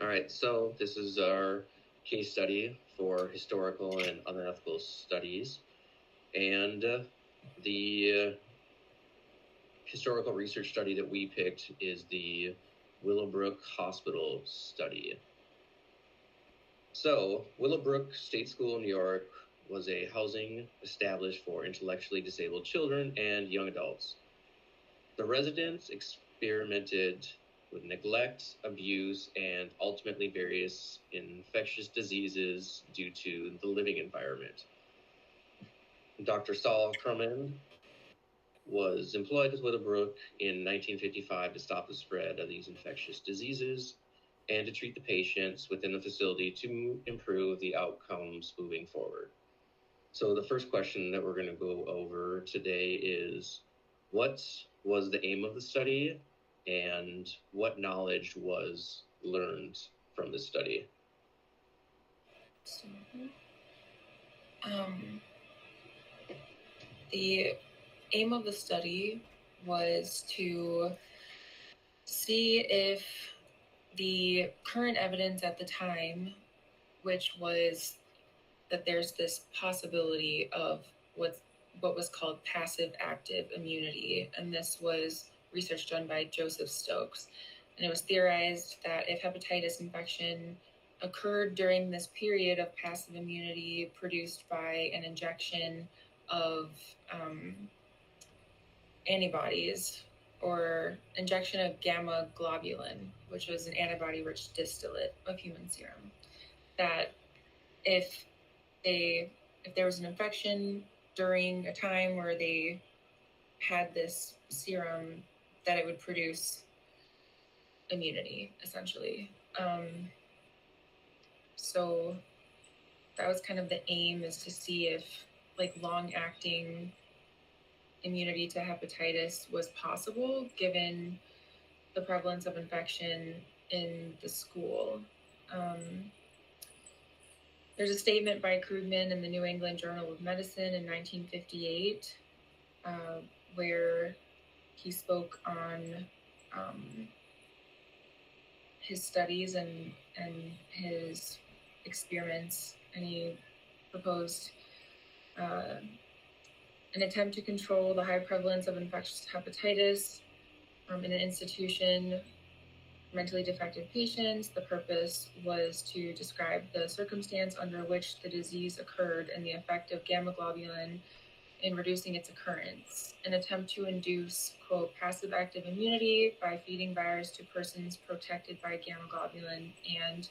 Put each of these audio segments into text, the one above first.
right, so this is our case study for historical and unethical studies. And the historical research study that we picked is the Willowbrook Hospital Study. So, Willowbrook State School in New York was a housing established for intellectually disabled children and young adults. The residents experimented with neglect, abuse, and ultimately various infectious diseases due to the living environment. Dr. Saul Crummond was employed with Willowbrook in 1955 to stop the spread of these infectious diseases and to treat the patients within the facility to improve the outcomes moving forward. So the first question that we're going to go over today is, what was the aim of the study and what knowledge was learned from the study? The aim of the study was to see if the current evidence at the time, which was that there's this possibility of what was called passive active immunity, and this was research done by Joseph Stokes. And it was theorized that if hepatitis infection occurred during this period of passive immunity produced by an injection of antibodies or injection of gamma globulin, which was an antibody-rich distillate of human serum, that if there was an infection during a time where they had this serum, that it would produce immunity, essentially. So that was kind of the aim, is to see if long-acting immunity to hepatitis was possible given the prevalence of infection in the school. There's a statement by Krugman in the New England Journal of Medicine in 1958 where he spoke on his studies and his experiments, and he proposed an attempt to control the high prevalence of infectious hepatitis in an institution for mentally defective patients. The purpose was to describe the circumstance under which the disease occurred and the effect of gamma globulin in reducing its occurrence. An attempt to induce, quote, passive active immunity by feeding virus to persons protected by gamma globulin, and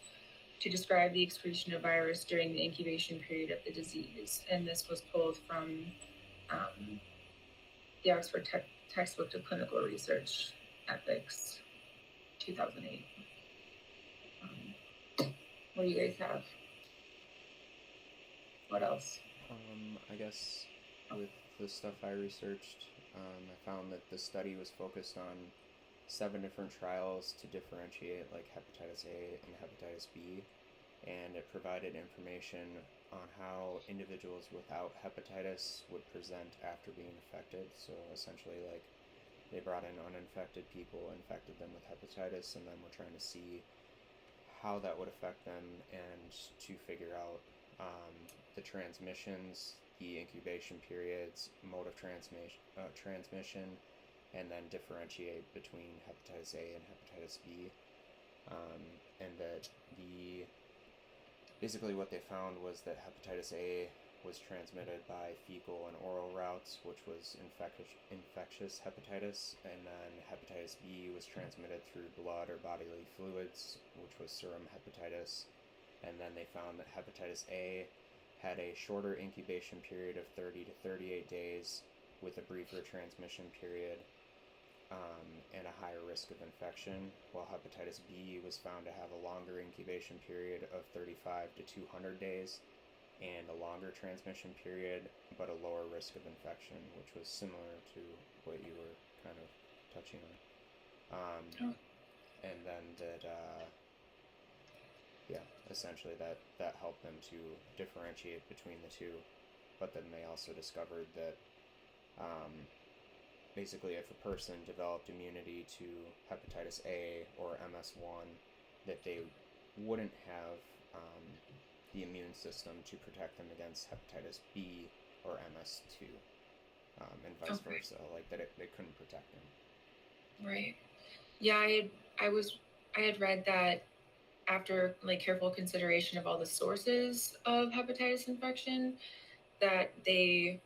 to describe the excretion of virus during the incubation period of the disease. And this was pulled from the Oxford Textbook of Clinical Research, Ethics, 2008. What do you guys have? What else? I guess with the stuff I researched, I found that the study was focused on 7 different trials to differentiate hepatitis A and hepatitis B, and it provided information on how individuals without hepatitis would present after being infected. So essentially, they brought in uninfected people, infected them with hepatitis, and then we're trying to see how that would affect them and to figure out the transmissions, the incubation periods, mode of transmission, and then differentiate between hepatitis A and hepatitis B. And that basically what they found was that hepatitis A was transmitted by fecal and oral routes, which was infectious hepatitis, and then hepatitis B was transmitted through blood or bodily fluids, which was serum hepatitis. And then they found that hepatitis A had a shorter incubation period of 30 to 38 days with a briefer transmission period and a higher risk of infection, while hepatitis B was found to have a longer incubation period of 35 to 200 days and a longer transmission period, but a lower risk of infection, which was similar to what you were kind of touching on. And then essentially that helped them to differentiate between the two. But then they also discovered that basically if a person developed immunity to hepatitis A or MS1, that they wouldn't have the immune system to protect them against hepatitis B or MS2, and vice versa, like that they couldn't protect them. Right. Yeah, I had read that after like careful consideration of all the sources of hepatitis infection, that they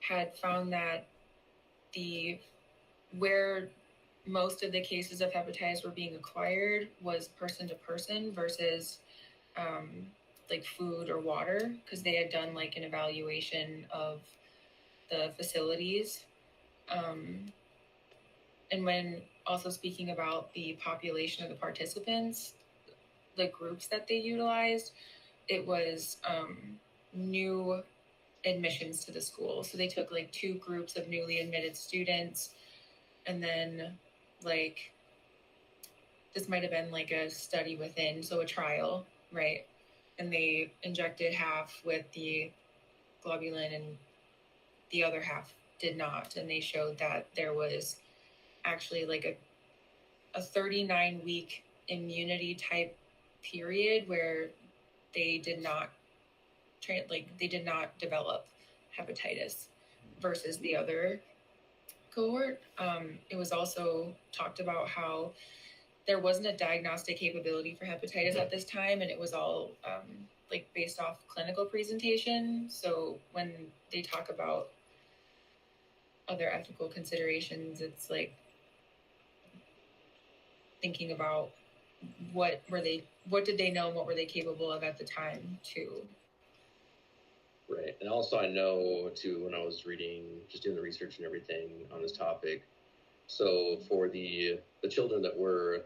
had found that where most of the cases of hepatitis were being acquired was person to person versus like food or water, because they had done like an evaluation of the facilities. And when also speaking about the population of the participants, the groups that they utilized, it was new admissions to the school. So they took like 2 groups of newly admitted students, and then like this might have been like a study within, so a trial, right? And they injected half with the globulin and the other half did not. And they showed that there was actually like a 39-week immunity type period where they did not develop hepatitis versus the other cohort. It was also talked about how there wasn't a diagnostic capability for hepatitis at this time, and it was all like based off clinical presentation. So when they talk about other ethical considerations, it's like thinking about what did they know and what were they capable of at the time too. Right. And also I know too, when I was just doing the research and everything on this topic, so for the children that were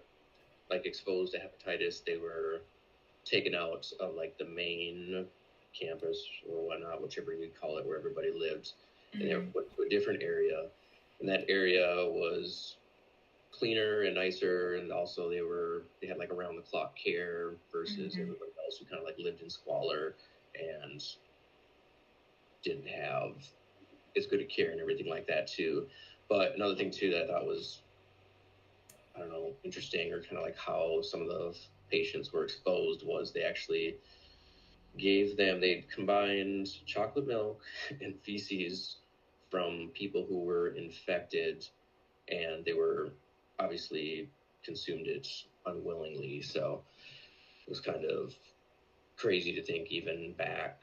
like exposed to hepatitis, they were taken out of like the main campus or whatnot, whichever you call it, where everybody lived, and they were put to a different area, and that area was cleaner and nicer, and also they had like around the clock care versus everybody else who kind of like lived in squalor and didn't have as good a care and everything like that too. But another thing too that I thought was, I don't know, interesting, or kind of like how some of the patients were exposed, was they actually they combined chocolate milk and feces from people who were infected, and they were obviously consumed it unwillingly. So it was kind of crazy to think, even back,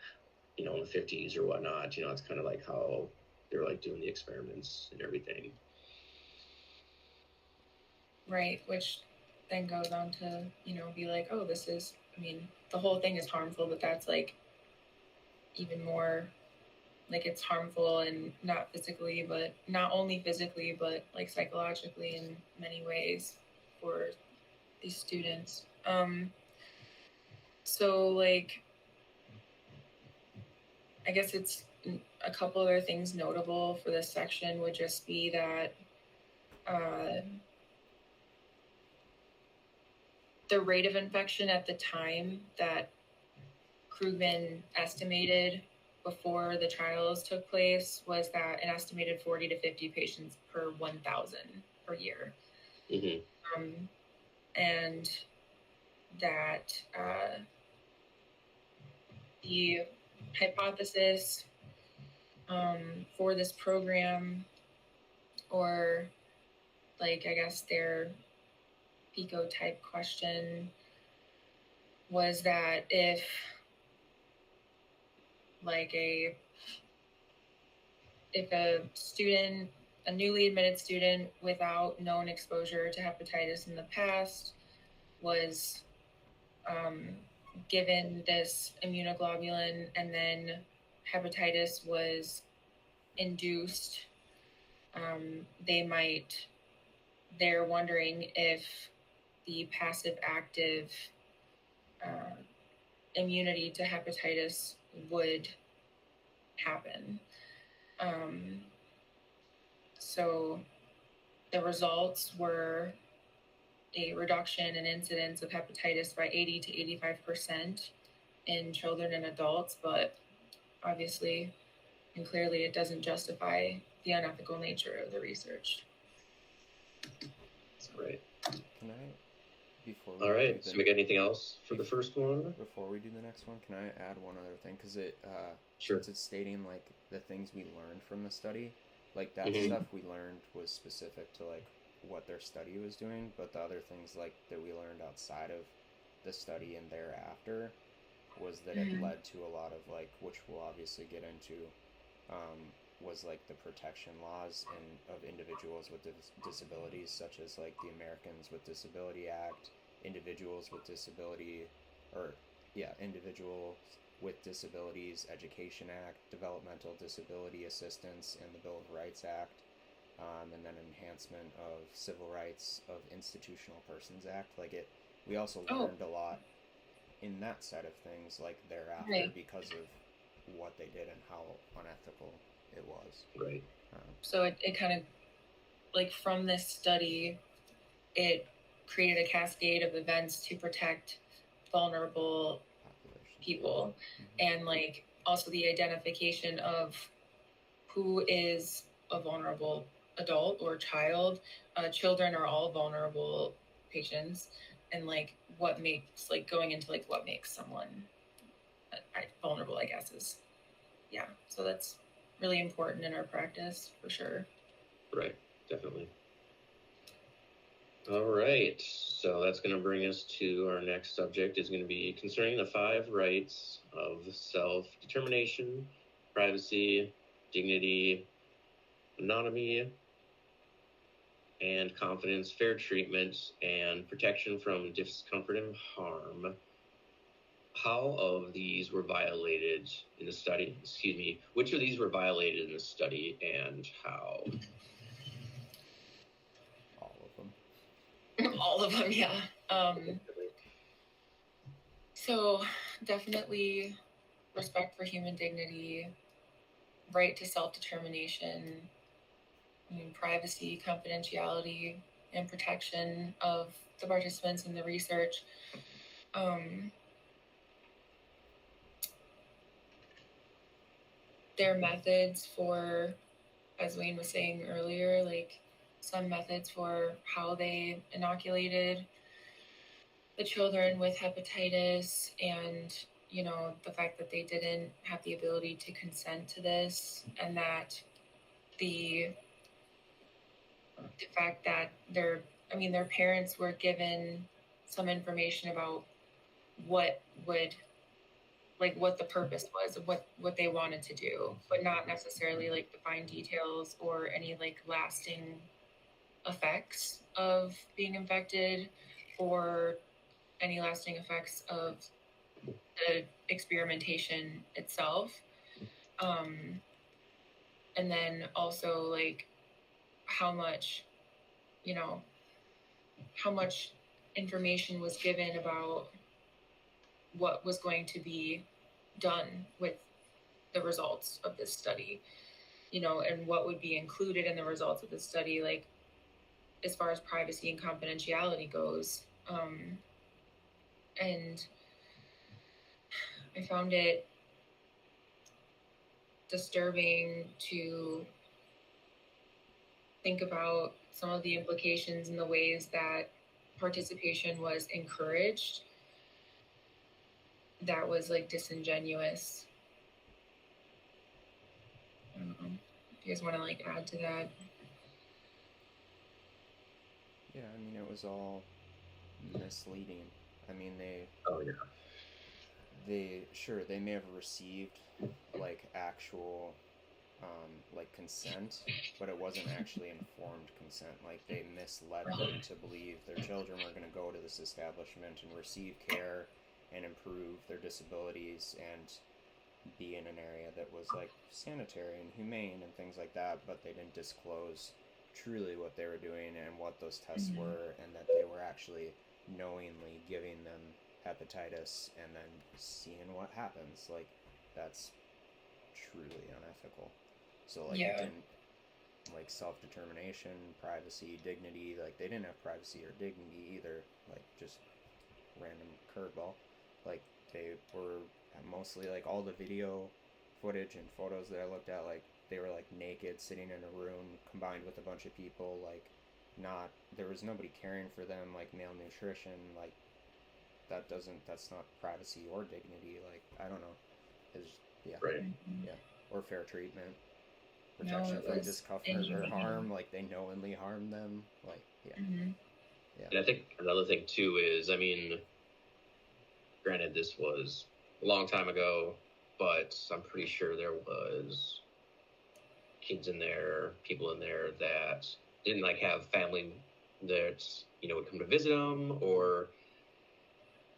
in the 50s or whatnot, it's kind of like how they were like doing the experiments and everything. Right, which then goes on to, be like, oh, the whole thing is harmful, but that's like even more, like it's harmful, and not only physically, but like psychologically in many ways for these students. So like, I guess it's a couple other things notable for this section would just be that the rate of infection at the time that Krugman estimated before the trials took place was that an estimated 40 to 50 patients per 1,000 per year. And that the hypothesis for this program, or like I guess their PICO type question, was that if a newly admitted student without known exposure to hepatitis in the past was given this immunoglobulin and then hepatitis was induced, they're wondering if the passive active immunity to hepatitis would happen. So the results were a reduction in incidence of hepatitis by 80 to 85% in children and adults, but obviously and clearly it doesn't justify the unethical nature of the research. That's great. Can I Before All right. So we got anything else for the first one? Before we do the next one, can I add one other thing? Because Sure. since it's stating like the things we learned from the study, like that Mhm. stuff we learned was specific to like what their study was doing, but the other things like that we learned outside of the study and thereafter was that it led to a lot of like, which we'll obviously get into, was like the protection laws of individuals with disabilities, such as like the Americans with Disability Act, individuals with disability, or yeah, individuals with disabilities education act, developmental disability assistance, and the Bill of Rights Act, and then enhancement of civil rights of institutional persons act. Like it, we also learned a lot in that side of things, like thereafter, because of what they did and how unethical it was. Right. So it kind of, like, from this study, it created a cascade of events to protect vulnerable people, and like also the identification of who is a vulnerable adult or child. Children are all vulnerable patients, and like what makes, like, going into like what makes someone vulnerable, I guess, is, yeah. So that's really important in our practice for sure. Right, definitely. All right, so that's going to bring us to our next subject. Is going to be concerning the 5 rights of self-determination, privacy, dignity, autonomy, and confidence, fair treatment, and protection from discomfort and harm. How of these were violated in the study? Excuse me. Which of these were violated in the study, and how? All of them. All of them, yeah. So definitely respect for human dignity, right to self-determination, privacy, confidentiality, and protection of the participants in the research. Their methods for, as Wayne was saying earlier, like some methods for how they inoculated the children with hepatitis, and the fact that they didn't have the ability to consent to this, and that the fact that their parents were given some information about what would, like, what the purpose was of what they wanted to do, but not necessarily like the fine details or any like lasting effects of being infected, or any lasting effects of the experimentation itself. And then also like how much, how much information was given about what was going to be done with the results of this study, and what would be included in the results of the study, like as far as privacy and confidentiality goes. And I found it disturbing to think about some of the implications and the ways that participation was encouraged that was like disingenuous. I don't know if you guys want to like add to that. Yeah, I mean, it was all misleading. I mean, they may have received like actual like consent, but it wasn't actually informed consent. Like they misled them to believe their children were going to go to this establishment and receive care and improve their disabilities and be in an area that was like sanitary and humane and things like that, but they didn't disclose truly what they were doing and what those tests were, and that they were actually knowingly giving them hepatitis and then seeing what happens. Like that's truly unethical. So like it didn't, like self-determination, privacy, dignity, like they didn't have privacy or dignity either, like just random curveball. Like they were mostly, like all the video footage and photos that I looked at, like they were like naked sitting in a room combined with a bunch of people, like there was nobody caring for them, like malnutrition, like that's not privacy or dignity. Like, I don't know. It's, yeah, Right. yeah, or fair treatment, No, protection it from was discomfort or inhumane. harm. Like, they knowingly harm them. Like, yeah, Mhm. yeah, And I think another thing too is, I mean, granted, this was a long time ago, but I'm pretty sure there was kids in there, people in there that didn't like have family that, you know, would come to visit them, or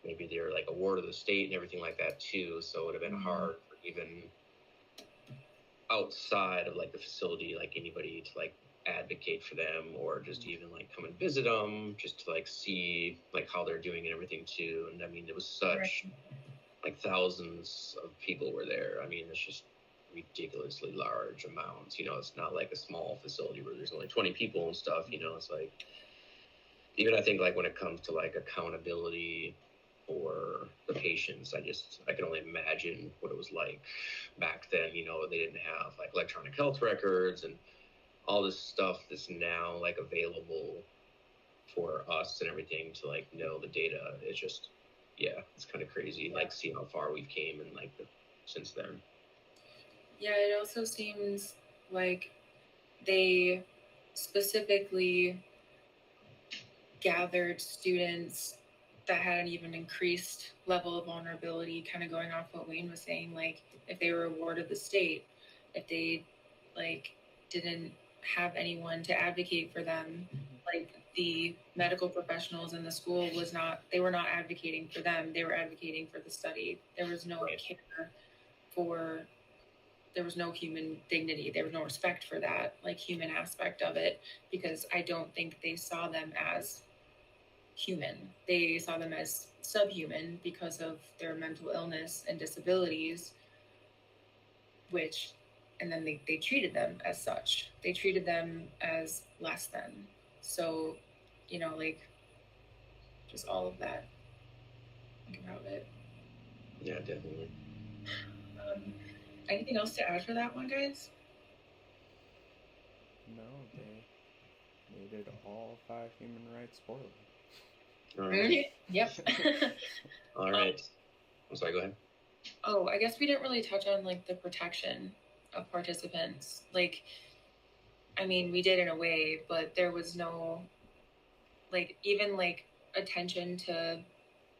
maybe they're like a ward of the state and everything like that too. So it would have been hard for even outside of like the facility, like anybody to like advocate for them, or just even like come and visit them, just to like see like how they're doing and everything too. And I mean, it was such like thousands of people were there. I mean, it's just ridiculously large amounts. You know, it's not like a small facility where there's only 20 people and stuff. You know, it's like, even I think like when it comes to like accountability for the patients, I can only imagine what it was like back then. You know, they didn't have like electronic health records and all this stuff that's now like available for us and everything to like know the data. It's just, yeah, it's kind of crazy. Like, see how far we've came and like since then. Yeah, it also seems like they specifically gathered students that had an even increased level of vulnerability, kind of going off what Wayne was saying, like if they were a ward of the state, if they like didn't have anyone to advocate for them, like the medical professionals in the school they were not advocating for them, they were advocating for the study. There was no care for, there was no human dignity, there was no respect for that like human aspect of it, because I don't think they saw them as human. They saw them as subhuman because of their mental illness and disabilities, and then they treated them as such. They treated them as less than. So, you know, like just all of that. Think about it. Yeah, definitely. Anything else to add for that one, guys? No, they did all 5 human rights poorly. All right. Yep. All right. I'm sorry, go ahead. Oh, I guess we didn't really touch on like the protection of participants. Like, I mean, we did in a way, but there was no like even like attention to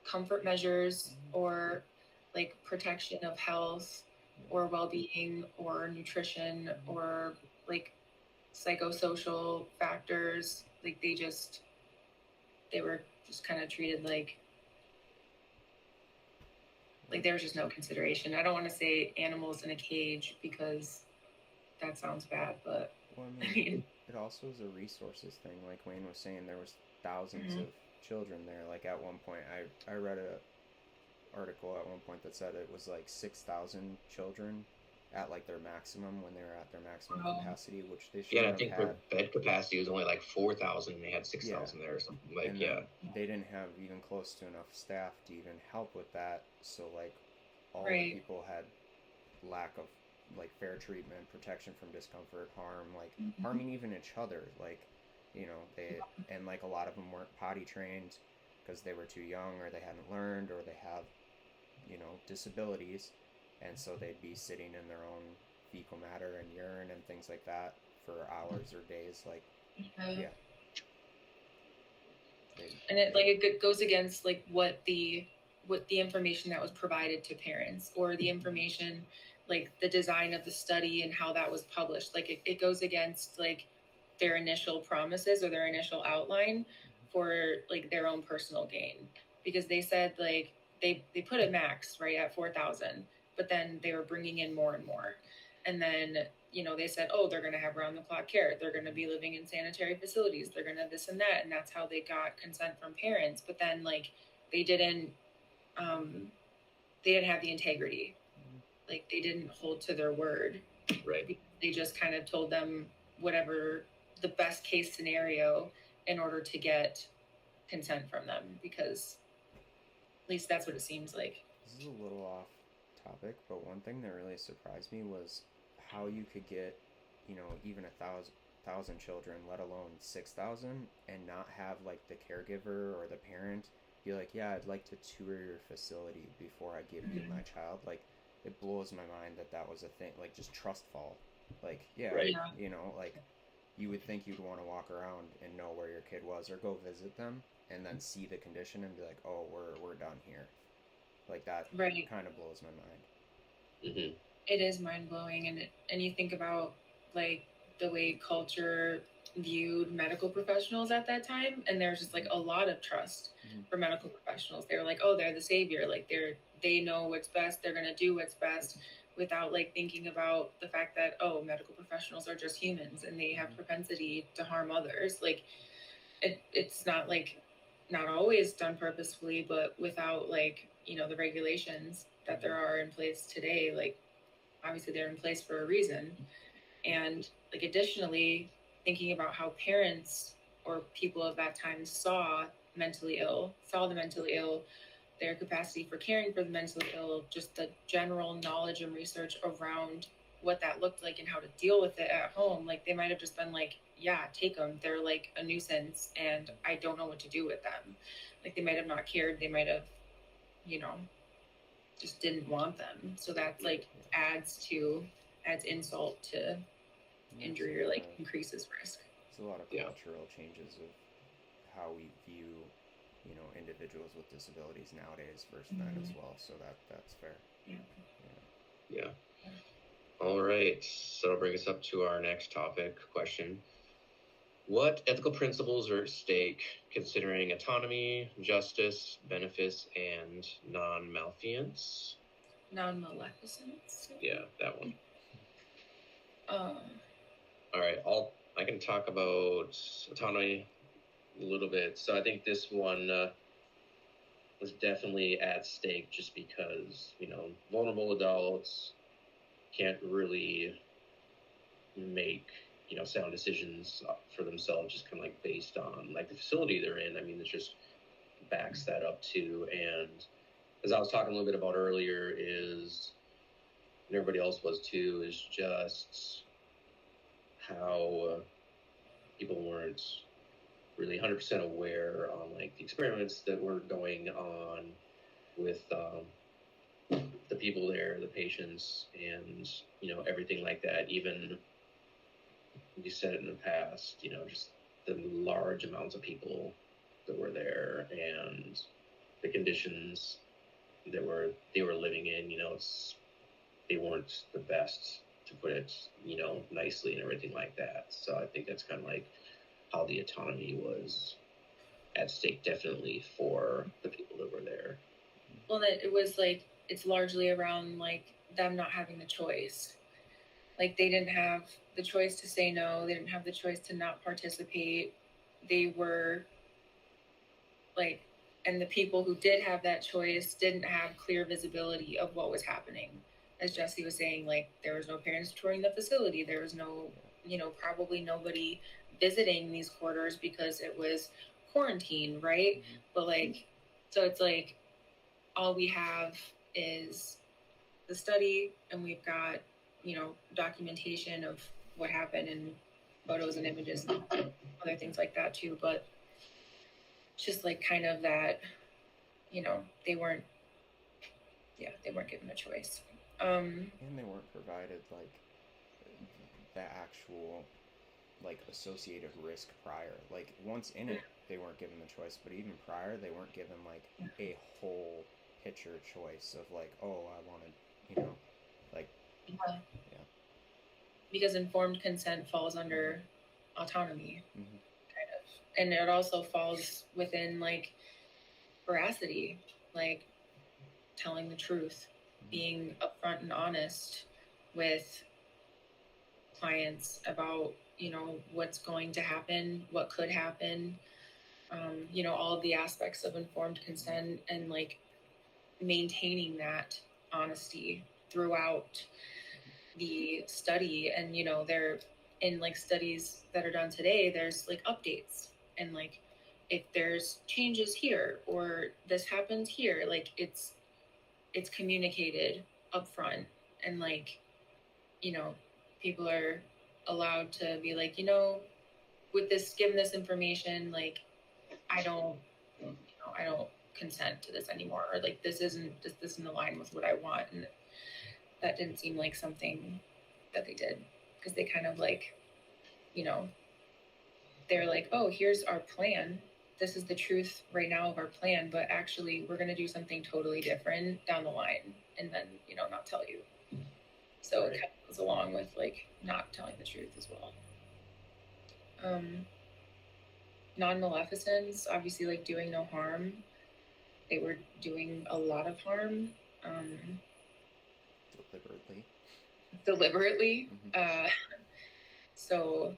comfort measures or like protection of health or well-being or nutrition or like psychosocial factors. Like they were just kind of treated like there was just no consideration. I don't want to say animals in a cage because that sounds bad, but well, I mean it also is a resources thing. Like Wayne was saying, there was thousands of children there. Like at one point, I read a article at one point that said it was like 6,000 children at like their maximum, when they were at their maximum capacity, which they should I think their bed capacity was only like 4,000 and they had 6,000 there or something. Like, and they didn't have even close to enough staff to even help with that. So like all the people had lack of like fair treatment, protection from discomfort, harm, like harming even each other. Like, you know, and like a lot of them weren't potty trained because they were too young, or they hadn't learned, or they have, you know, disabilities, and so they'd be sitting in their own fecal matter and urine and things like that for hours or days. Like, and it goes against like what the information that was provided to parents, or the information, like the design of the study and how that was published. Like it goes against like their initial promises or their initial outline for like their own personal gain, because they said like they put a max right at 4,000, but then they were bringing in more and more, and then you know they said, oh, they're going to have round the clock care, they're going to be living in sanitary facilities, they're going to this and that, and that's how they got consent from parents. But then like they didn't have the integrity, like they didn't hold to their word, right? They just kind of told them whatever the best case scenario in order to get consent from them, because at least that's what it seems like. This is a little off topic, but one thing that really surprised me was how you could get, you know, even 1,000 children, let alone 6,000, and not have like the caregiver or the parent be like, yeah, I'd like to tour your facility before I give you my child. Like, it blows my mind that that was a thing. Like, just trust fall. Like, yeah, Right. Yeah. you know, like, you would think you'd want to walk around and know where your kid was or go visit them and then see the condition and be like, oh, we're done here. Like, that Right. kind of blows my mind. Mm-hmm. It is mind blowing, and you think about like the way culture viewed medical professionals at that time, and there's just like a lot of trust for medical professionals. They were like, oh, they're the savior, like they know what's best, they're gonna do what's best, without like thinking about the fact that, oh, medical professionals are just humans and they have propensity to harm others. Like it's not like, not always done purposefully, but without like, the regulations that there are in place today, like obviously they're in place for a reason. And like additionally, thinking about how parents or people of that time saw the mentally ill, their capacity for caring for the mentally ill, just the general knowledge and research around what that looked like and how to deal with it at home. Like they might have just been like, yeah, take them, they're like a nuisance and I don't know what to do with them. Like they might have not cared, they might have, just didn't want them. So that's like adds insult to injury, or like increases risk. There's a lot of cultural changes of how we view, individuals with disabilities nowadays versus then as well. So that's fair. Yeah. All right. So that'll bring us up to our next question. What ethical principles are at stake considering autonomy, justice, benefits, and non-malfeasance? Non-maleficence? Yeah, that one. All right, I can talk about autonomy a little bit. So I think this one was definitely at stake just because, vulnerable adults can't really make, sound decisions for themselves, just kind of like based on like the facility they're in. I mean, it just backs that up too. And as I was talking a little bit about earlier is, and everybody else was too, is just how people weren't really 100% aware on like the experiments that were going on with the people there, the patients, and everything like that. Even you said it in the past, just the large amounts of people that were there and the conditions that they were living in. They weren't the best, to put it nicely, and everything like that. So I think that's kind of like how the autonomy was at stake, definitely, for the people that were there. Well, that it was like, it's largely around like them not having the choice. Like they didn't have the choice to say no, they didn't have the choice to not participate. They were like, and the people who did have that choice didn't have clear visibility of what was happening. As Jesse was saying, like there was no parents touring the facility, there was no, probably nobody visiting these quarters because it was quarantine, right? But like, so it's like all we have is the study, and we've got documentation of what happened and photos and images and other things like that too. But it's just like kind of that, they weren't given a choice. And they weren't provided like the actual like associated risk prior. Like once in it, they weren't given the choice, but even prior, they weren't given like a whole picture choice of like, oh, I wanted, like, yeah. Because informed consent falls under autonomy, kind of, and it also falls within like veracity, like telling the truth, being upfront and honest with clients about what's going to happen, what could happen, all of the aspects of informed consent, and like maintaining that honesty throughout the study. And they're in like studies that are done today, there's like updates, and like if there's changes here or this happens here, like it's communicated upfront, and like people are allowed to be like, with this, given this information, like, I don't consent to this anymore, or like this isn't aligned with what I want. And that didn't seem like something that they did, because they kind of like, they're like, oh, here's our plan. This is the truth right now of our plan, but actually we're going to do something totally different down the line, and then, not tell you. So it kind of goes along with like not telling the truth as well. Non-maleficence, obviously, like doing no harm. They were doing a lot of harm. Deliberately. Mm-hmm. So,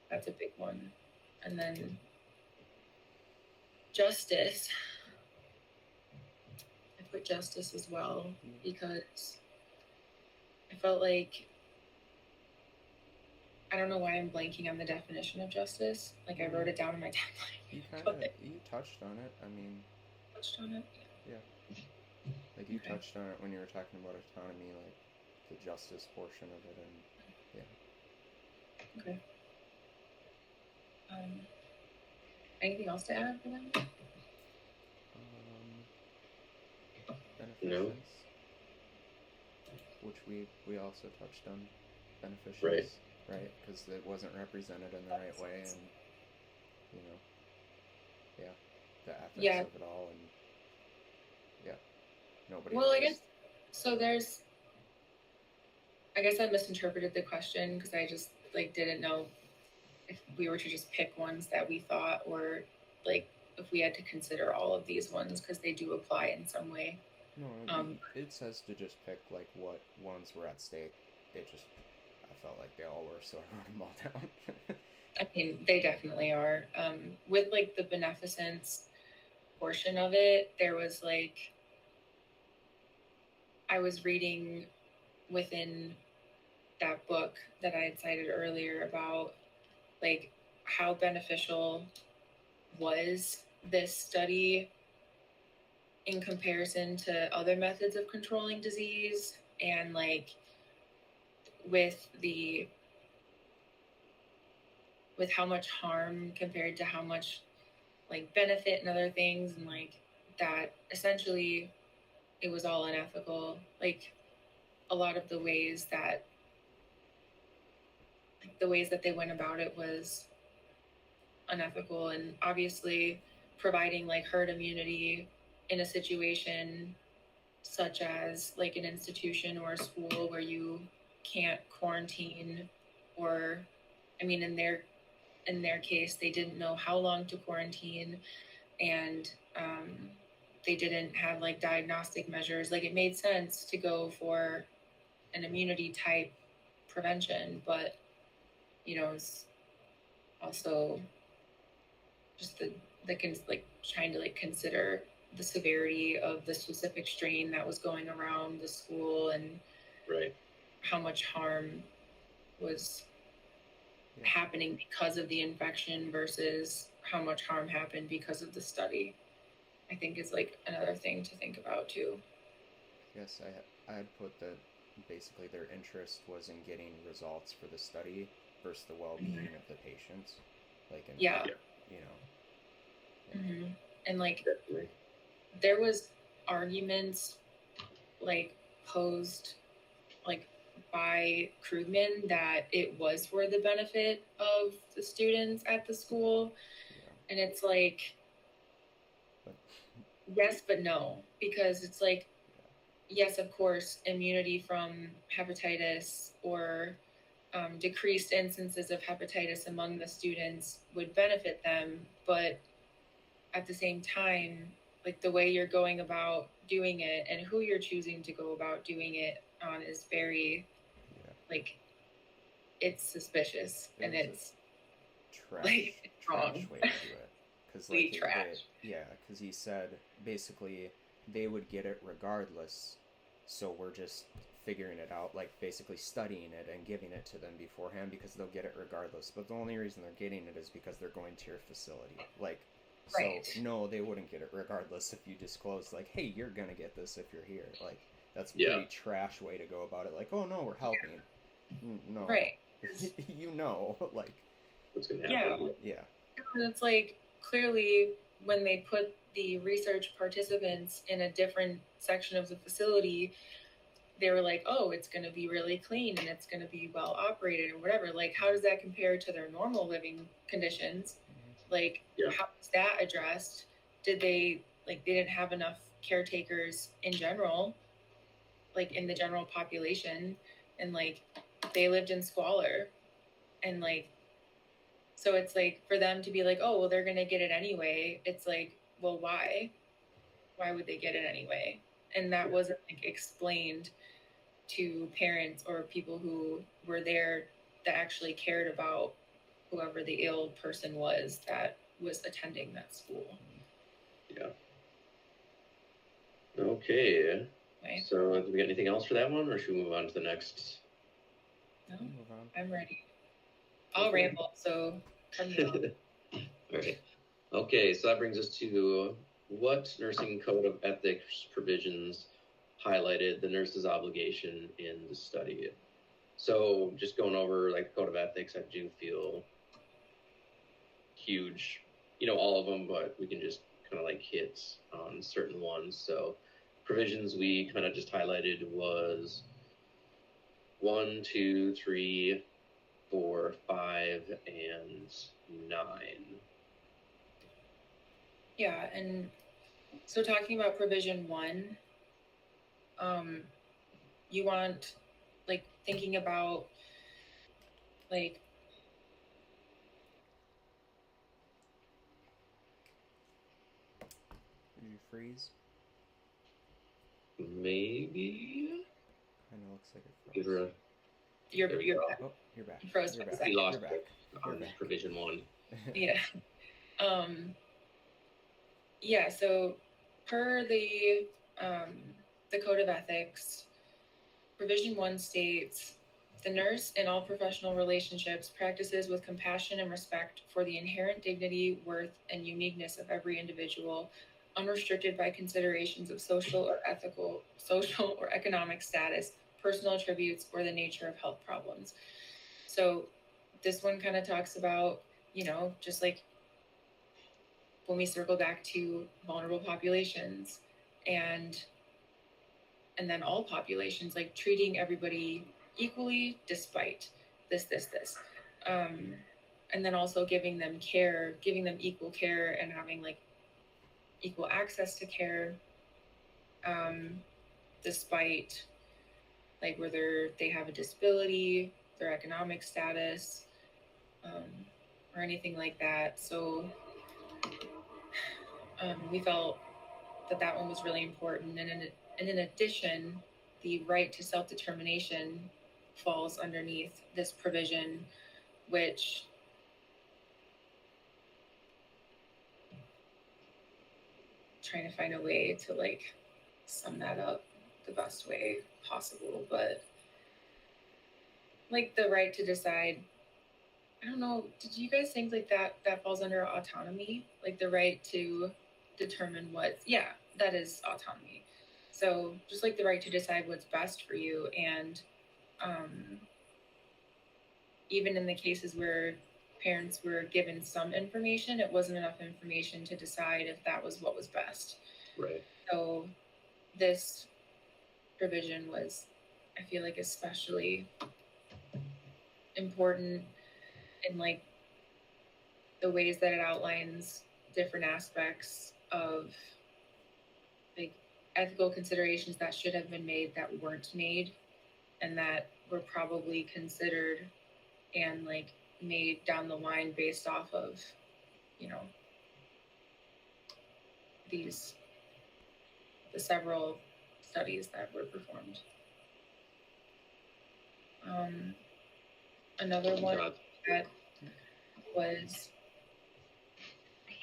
that's a big one. And then justice. I put justice as well, because I felt like, I don't know why I'm blanking on the definition of justice. Like, I wrote it down in my timeline. You touched on it. I mean... Touched on it? Yeah. Like, you touched on it when you were talking about autonomy, like, the justice portion of it, and... Yeah. Okay. Anything else to add for them? Beneficence. Which we also touched on. Beneficence. Right? Because it wasn't represented in the right way, and, the ethics of it all, and, nobody Well, knows. I guess, so there's, I guess I misinterpreted the question, because I just, like, didn't know if we were to just pick ones that we thought were, like, if we had to consider all of these ones, because they do apply in some way. No, it says to just pick, like, what ones were at stake. I felt like they all were, so I wrote them all down. I mean, they definitely are. With, like, the beneficence portion of it, there was, like, I was reading within that book that I had cited earlier about, like, how beneficial was this study in comparison to other methods of controlling disease, and, like, with how much harm compared to how much, like, benefit and other things, and, like, that essentially it was all unethical. Like, a lot of the ways that they went about it was unethical, and obviously providing, like, herd immunity in a situation such as, like, an institution or a school where you can't quarantine, or, I mean, in their case, they didn't know how long to quarantine, and they didn't have, like, diagnostic measures. Like, it made sense to go for an immunity type prevention, but, it's also just like trying to, like, consider the severity of the specific strain that was going around the school, and how much harm was happening because of the infection versus how much harm happened because of the study. I think is, like, another thing to think about too. Yes, I had put that basically their interest was in getting results for the study versus the well-being of the patients. Like, and, like, there was arguments, like, posed, like, by Krugman that it was for the benefit of the students at the school, and it's like, yes but no, because it's like, yes, of course, immunity from hepatitis or decreased instances of hepatitis among the students would benefit them, but at the same time, like, the way you're going about doing it and who you're choosing to go about doing it on is very, like, it's suspicious, and it's trash way to do it. Because, like, trash. Because he said basically they would get it regardless, so we're just figuring it out, like, basically studying it and giving it to them beforehand because they'll get it regardless. But the only reason they're getting it is because they're going to your facility. Like, right. So, no, they wouldn't get it regardless if you disclosed, like, hey, you're going to get this if you're here. Like, that's a pretty trash way to go about it. Like, oh, no, we're helping. No. Right. You know, like, What's going to Yeah. happen? yeah. And it's like clearly when they put the research participants in a different section of the facility, they were like, oh, it's going to be really clean and it's going to be well operated or whatever. Like, how does that compare to their normal living conditions? Like, Yeah. how is that addressed? Did they, like, they didn't have enough caretakers in general, like in the general population, and like they lived in squalor, and like, so it's like for them to be like, oh, well, they're going to get it anyway. It's like, well, why? Why would they get it anyway? And that wasn't like explained to parents or people who were there that actually cared about whoever the ill person was that was attending that school. Yeah. Okay. Right. So, do we got anything else for that one, or should we move on to the next? No, Move on. I'm ready. I'll ramble, so cut me off. All right. Okay, so that brings us to what nursing code of ethics provisions highlighted the nurse's obligation in the study. So just going over like code of ethics, I do feel huge, all of them, but we can just kind of like hit on certain ones. So provisions we kind of just highlighted was 1, 2, 3, 4, 5, and 9. Yeah, and so talking about provision 1, you want like thinking about like Did you freeze? Maybe. Kind of looks like it Give froze. her a. you're There we you're go. back. Oh, you're back. You froze You're for a back. second. We lost You're back. on You're back. provision 1. Yeah. Yeah, so per the code of ethics, provision 1 states the nurse in all professional relationships practices with compassion and respect for the inherent dignity, worth, and uniqueness of every individual, unrestricted by considerations of social or economic status, personal attributes, or the nature of health problems. So this one kind of talks about, just like when we circle back to vulnerable populations and then all populations, like treating everybody equally despite this. And then also giving them equal care and having like equal access to care, despite like whether they have a disability, their economic status, or anything like that. So we felt that one was really important. And in addition, the right to self-determination falls underneath this provision, which trying to find a way to like sum that up the best way possible. But like the right to decide, I don't know, did you guys think like that falls under autonomy? Like the right to determine that is autonomy. So just like the right to decide what's best for you. And even in the cases where parents were given some information, it wasn't enough information to decide if that was what was best. Right. So this provision was, I feel like, especially important in like the ways that it outlines different aspects of like ethical considerations that should have been made that weren't made, and that were probably considered and like made down the line based off of the several studies that were performed. Another one that was,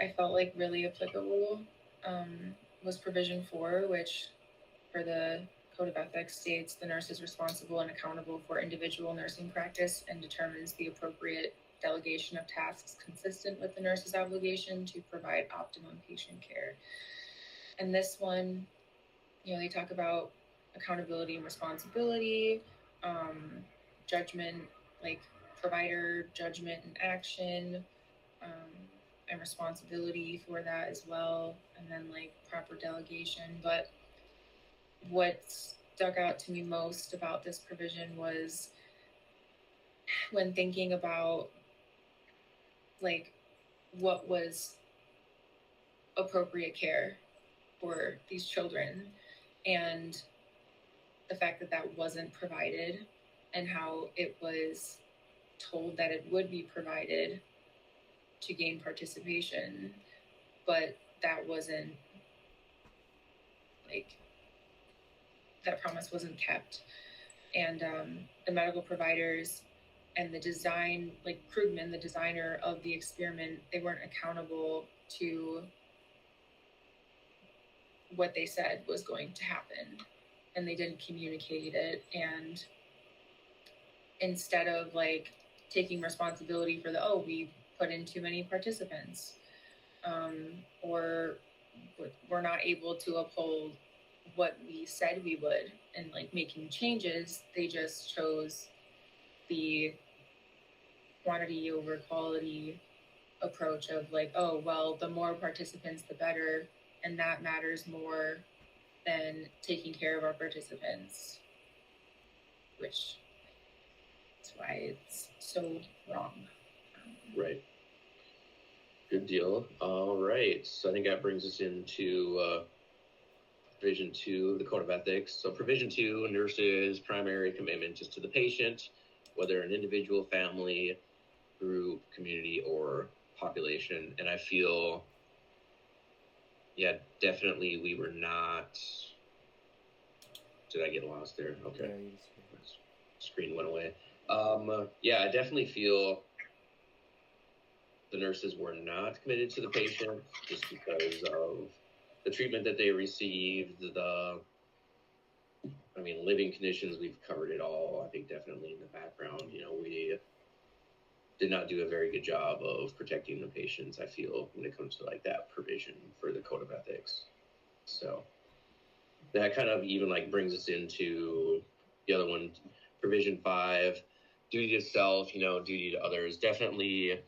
I felt like really applicable, was provision 4, which for the Code of Ethics states the nurse is responsible and accountable for individual nursing practice and determines the appropriate delegation of tasks consistent with the nurse's obligation to provide optimum patient care. And this one, they talk about accountability and responsibility, judgment, like provider judgment and action, and responsibility for that as well, and then like proper delegation. But what stuck out to me most about this provision was when thinking about like what was appropriate care for these children and the fact that that wasn't provided and how it was told that it would be provided to gain participation, but that wasn't like that promise wasn't kept. And the medical providers and the design, like Krugman, the designer of the experiment, they weren't accountable to what they said was going to happen, and they didn't communicate it. And instead of like taking responsibility for we put in too many participants, or we're not able to uphold what we said we would, and like making changes, they just chose the quantity over quality approach of like, oh, well, the more participants, the better, and that matters more than taking care of our participants, which is why it's so wrong. Right. Good deal. All right. So I think that brings us into Provision 2 of the Code of Ethics. So Provision 2, nurses' primary commitment is to the patient, whether an individual, family, group, community, or population. And I feel, yeah, definitely we were not... Did I get lost there? Okay. Yeah, screen went away. Yeah, I definitely feel the nurses were not committed to the patient just because of the treatment that they received, living conditions. We've covered it all. I think definitely in the background, we did not do a very good job of protecting the patients, I feel, when it comes to like that provision for the Code of Ethics. So that kind of even like brings us into the other one, Provision 5, duty to self, duty to others. Definitely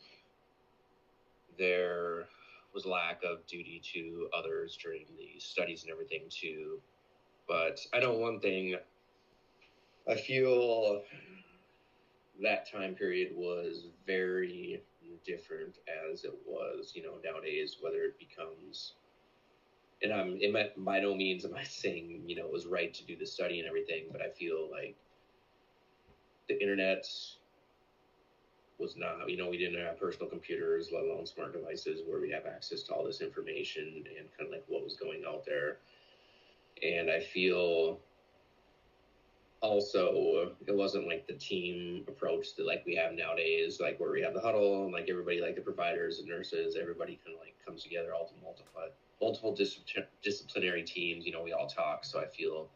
there was lack of duty to others during the studies and everything too. But I know one thing, I feel that time period was very different as it was, nowadays, whether it becomes, and by no means am I saying, it was right to do the study and everything, but I feel like the internet was not, we didn't have personal computers, let alone smart devices where we have access to all this information and kind of like what was going out there. And I feel also it wasn't like the team approach that like we have nowadays, like where we have the huddle and like everybody, like the providers and nurses, everybody kind of like comes together, all to multiple disciplinary teams, we all talk. So I feel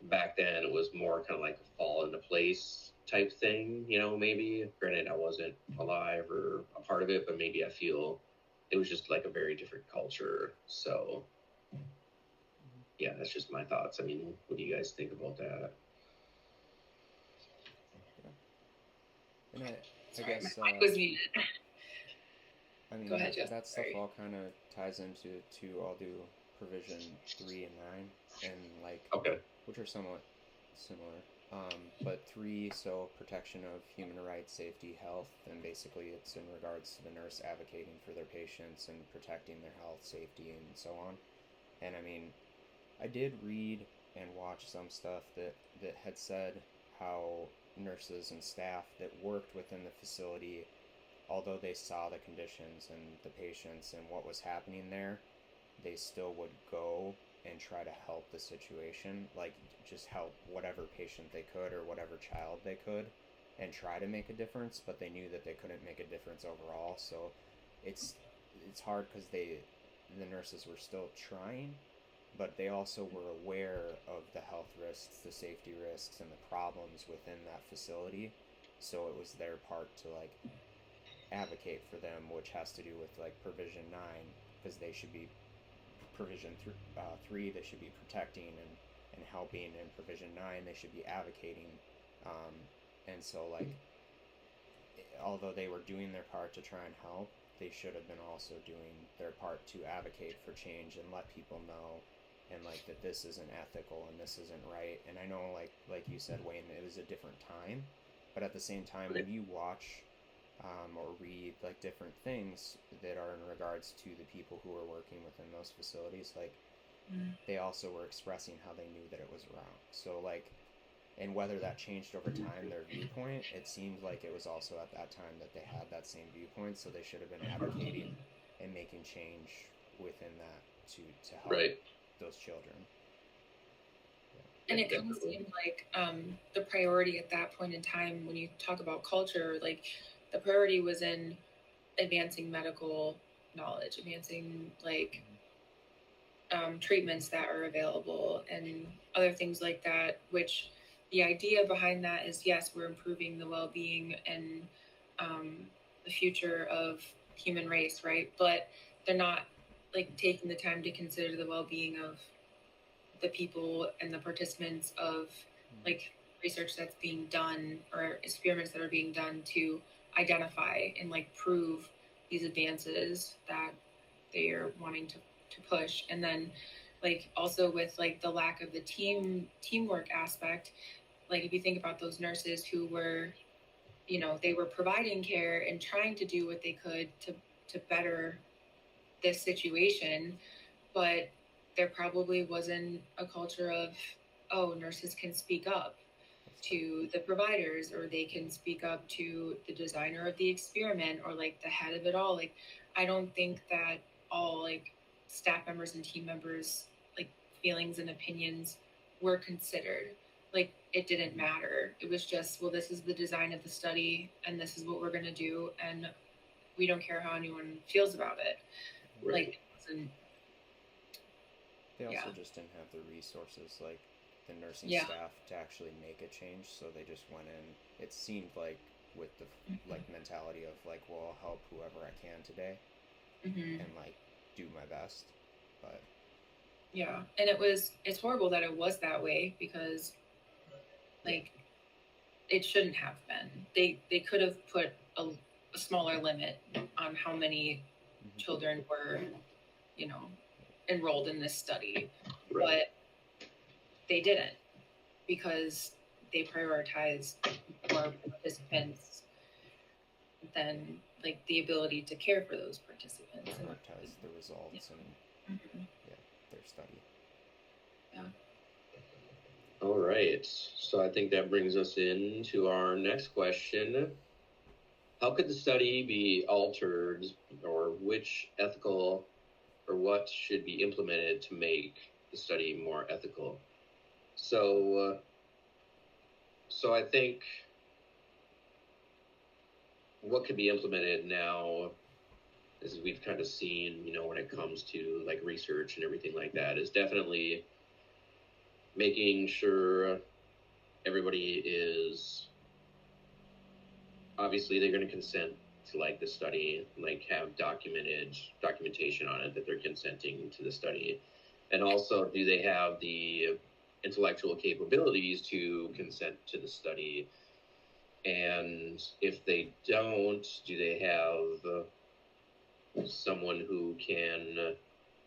back then it was more kind of like a fall into place type thing, maybe. Granted, I wasn't alive or a part of it, but maybe I feel it was just like a very different culture. So yeah, that's just my thoughts. What do you guys think about that? And I Sorry, guess my mic was muted. Go ahead, Justin. That stuff all kind of ties into I'll do Provision 3 and 9, and like, okay, which are somewhat similar. But 3, so protection of human rights, safety, health, and basically it's in regards to the nurse advocating for their patients and protecting their health, safety, and so on. And I did read and watch some stuff that had said how nurses and staff that worked within the facility, although they saw the conditions and the patients and what was happening there, they still would go and try to help the situation, like just help whatever patient they could or whatever child they could and try to make a difference, but they knew that they couldn't make a difference overall. So it's hard because the nurses were still trying, but they also were aware of the health risks, the safety risks, and the problems within that facility. So it was their part to like advocate for them, which has to do with like Provision 9, because they should be Provision 3 they should be protecting and helping, and Provision 9 they should be advocating And so, like, although they were doing their part to try and help, they should have been also doing their part to advocate for change and let people know, and like that this isn't ethical and this isn't right. And I know, like you said, Wayne, it was a different time, but at the same time, when you watch or read like different things that are in regards to the people who are working within those facilities, like they also were expressing how they knew that it was wrong. So like, and whether that changed over time, their viewpoint, it seemed like it was also at that time that they had that same viewpoint, so they should have been advocating and making change within that to help those children. And it kind of seemed like the priority at that point in time, when you talk about culture, like the priority was in advancing medical knowledge, advancing like treatments that are available and other things like that, which the idea behind that is, yes, we're improving the well-being and the future of human race, right? But they're not like taking the time to consider the well-being of the people and the participants of like research that's being done or experiments that are being done to identify and like prove these advances that they are wanting to push. And then like also with like the lack of the teamwork aspect, like if you think about those nurses who were, you know, they were providing care and trying to do what they could to better this situation, but there probably wasn't a culture of, oh, nurses can speak up to the providers, or they can speak up to the designer of the experiment, or like the head of it all. Like, I don't think that all like staff members and team members, like feelings and opinions were considered. Like, it didn't matter. It was just, well, this is the design of the study and this is what we're going to do. And we don't care how anyone feels about it. Like, it wasn't. They also just didn't have the resources, like the nursing staff, to actually make a change. So they just went in. It seemed like with the like mentality of like, well, I'll help whoever I can today, and like do my best. But yeah, and it's horrible that it was that way, because like it shouldn't have been. They could have put a smaller limit on how many children were, you know, enrolled in this study, but they didn't, because they prioritized more participants than like the ability to care for those participants. Prioritize the results and their study. Yeah. All right. So I think that brings us into our next question. How could the study be altered, or which ethical or what should be implemented to make the study more ethical? So I think what could be implemented now, as we've kind of seen, you know, when it comes to like research and everything like that, is definitely making sure everybody is, obviously they're going to consent to like the study, like have documentation on it that they're consenting to the study. And also, do they have the intellectual capabilities to consent to the study? And if they don't, do they have someone who can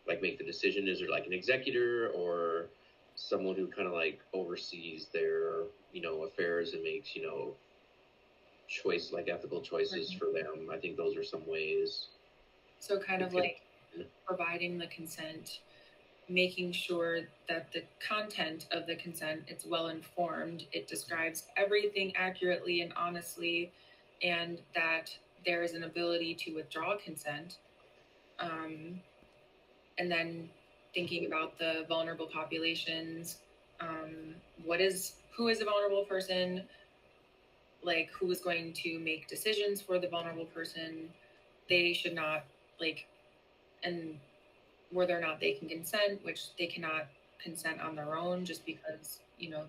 like make the decision? Is there like an executor or someone who kind of like oversees their, you know, affairs and makes, you know, ethical choices for them? I think those are some ways. So kind of like providing the consent, making sure that the content of the consent, it's well informed, it describes everything accurately and honestly, and that there is an ability to withdraw consent. And then thinking about the vulnerable populations, who is a vulnerable person, like who is going to make decisions for the vulnerable person. They should not and whether or not they can consent, which they cannot consent on their own, just because, you know,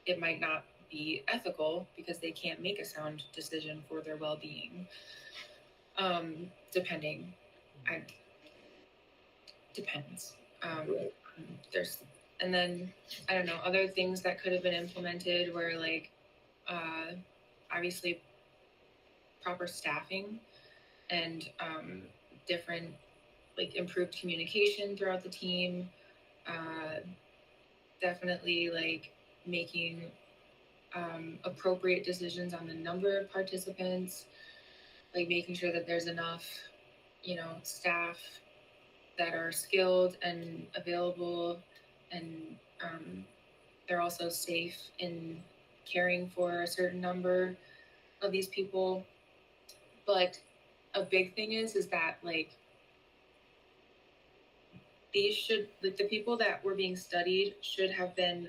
it might not be ethical because they can't make a sound decision for their well-being. Depends. And then I don't know, other things that could have been implemented were like obviously proper staffing and different, like, improved communication throughout the team. Definitely, like, making appropriate decisions on the number of participants, like making sure that there's enough, staff that are skilled and available, and they're also safe in caring for a certain number of these people. But a big thing is that, like, these should, like, the people that were being studied should have been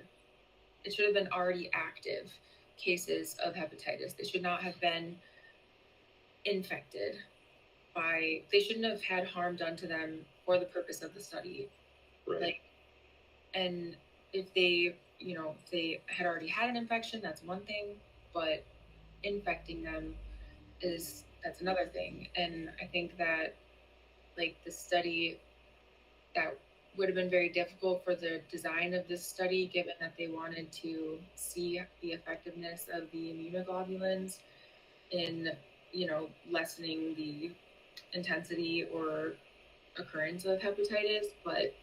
already active cases of hepatitis. They should not have been infected they shouldn't have had harm done to them for the purpose of the study. Right. Like, and if they had already had an infection, that's one thing, but infecting them that's another thing. And I think that, like, the study, that would have been very difficult for the design of this study, given that they wanted to see the effectiveness of the immunoglobulins in, lessening the intensity or occurrence of hepatitis. But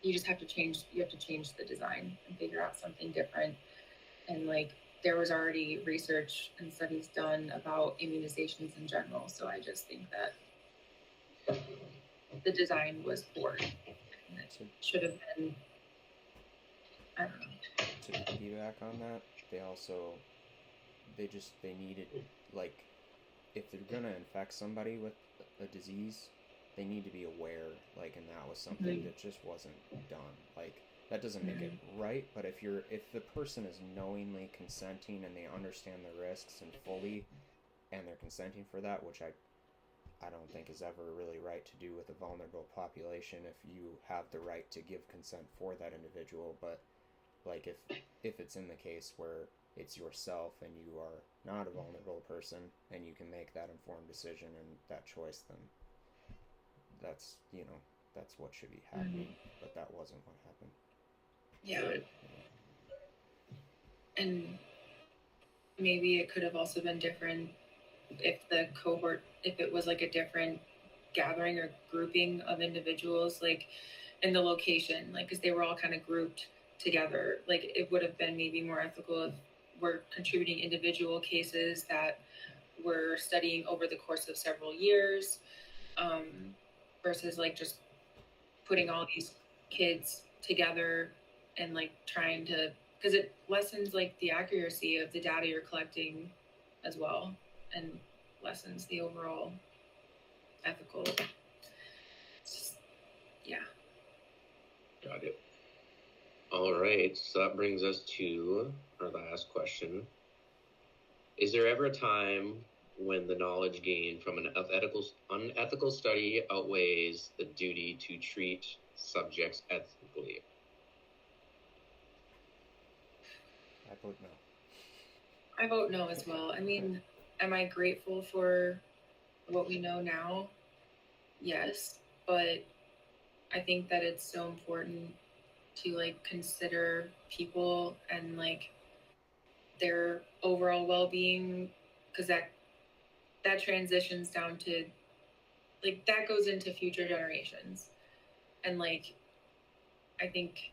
you have to change the design and figure out something different. And, like, there was already research and studies done about immunizations in general, so I just think that the design was poor, and it should have been, I don't know. To piggyback on that, they needed, like, if they're gonna infect somebody with a disease, they need to be aware, like, and that was something that just wasn't done. Like, that doesn't make it right, but if the person is knowingly consenting and they understand the risks and fully, and they're consenting for that, which I don't think is ever really right to do with a vulnerable population if you have the right to give consent for that individual. But, like, if it's in the case where it's yourself and you are not a vulnerable person and you can make that informed decision and that choice, then that's what should be happening. But that wasn't what happened. Yeah. Right. And maybe it could have also been different if it was, like, a different gathering or grouping of individuals, like, in the location, like, because they were all kind of grouped together. Like, it would have been maybe more ethical if we're contributing individual cases that we're studying over the course of several years, versus, like, just putting all these kids together and, like, trying to, because it lessens, like, the accuracy of the data you're collecting as well, and lessens the overall ethical. Yeah. Got it. All right, so that brings us to our last question. Is there ever a time when the knowledge gained from an unethical study outweighs the duty to treat subjects ethically? I vote no. I vote no as well. I mean, am I grateful for what we know now? Yes, but I think that it's so important to, like, consider people and, like, their overall well-being, because that transitions down to, like, that goes into future generations. And, like, I think,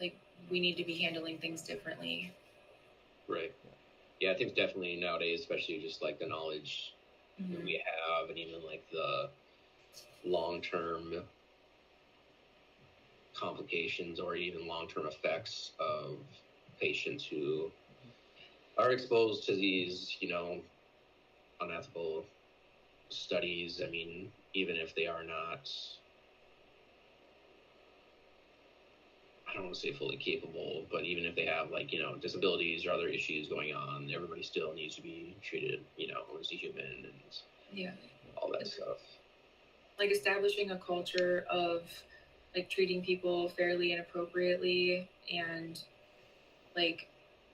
like, we need to be handling things differently. Right. Yeah, I think definitely nowadays, especially just, like, the knowledge that we have, and even, like, the long-term complications or even long-term effects of patients who are exposed to these, unethical studies. I mean, even if they are not, I don't want to say fully capable, but even if they have, like, disabilities or other issues going on, everybody still needs to be treated, as a human and all that stuff. Like, establishing a culture of, like, treating people fairly and appropriately, and, like,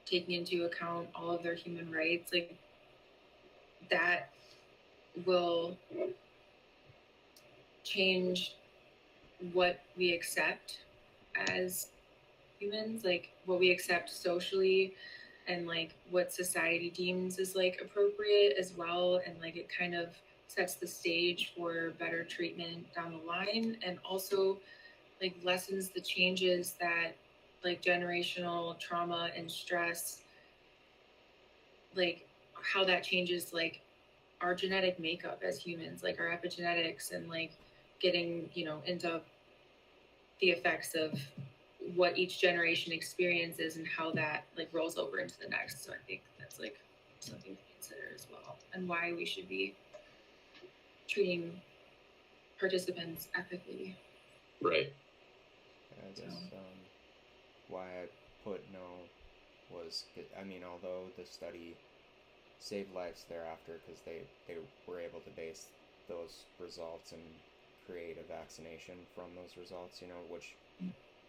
taking into account all of their human rights, like, that will change what we accept as humans, like, what we accept socially, and like what society deems is like appropriate as well, and like it kind of sets the stage for better treatment down the line, and also like lessens the changes that like generational trauma and stress, like how that changes like our genetic makeup as humans, like our epigenetics, and like getting, you know, into the effects of what each generation experiences and how that like rolls over into the next. So I think that's like something to consider as well, and why we should be treating participants ethically. Right. I guess why I put no was, I mean, although the study saved lives thereafter because they were able to base those results and create a vaccination from those results, you know, which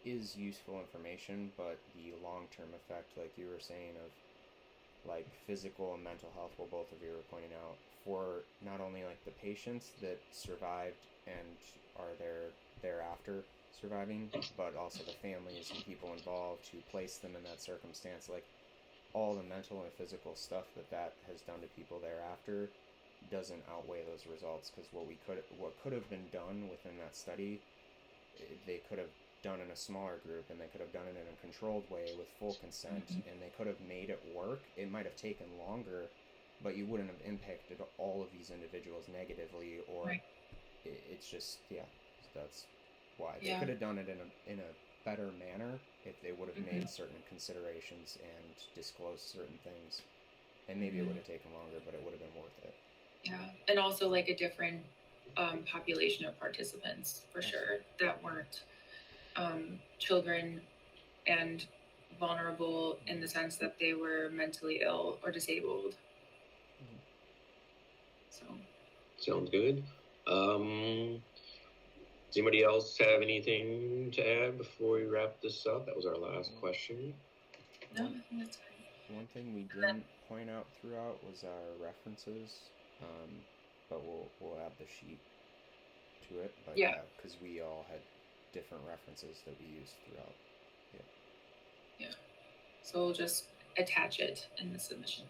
is useful information, but the long-term effect, like you were saying, of like physical and mental health, well, both of you were pointing out, for not only like the patients that survived and are there thereafter surviving, but also the families and people involved who placed them in that circumstance, like all the mental and physical stuff that has done to people thereafter doesn't outweigh those results, because what could have been done within that study, they could have done in a smaller group, and they could have done it in a controlled way with full consent, and they could have made it work. It might have taken longer, but you wouldn't have impacted all of these individuals negatively, or Right. It's just, yeah, that's why they could have done it in a better manner if they would have made certain considerations and disclosed certain things, and maybe it would have taken longer, but it would have been worth it. Yeah, and also like a different population of participants for sure that weren't children and vulnerable in the sense that they were mentally ill or disabled. So sounds good. Does anybody else have anything to add before we wrap this up? That was our last question. No, I think that's fine. One thing we didn't point out throughout was our references, but we'll add the sheet to it. But yeah, because we all had different references that we used throughout. Yeah. So we'll just attach it in the submission.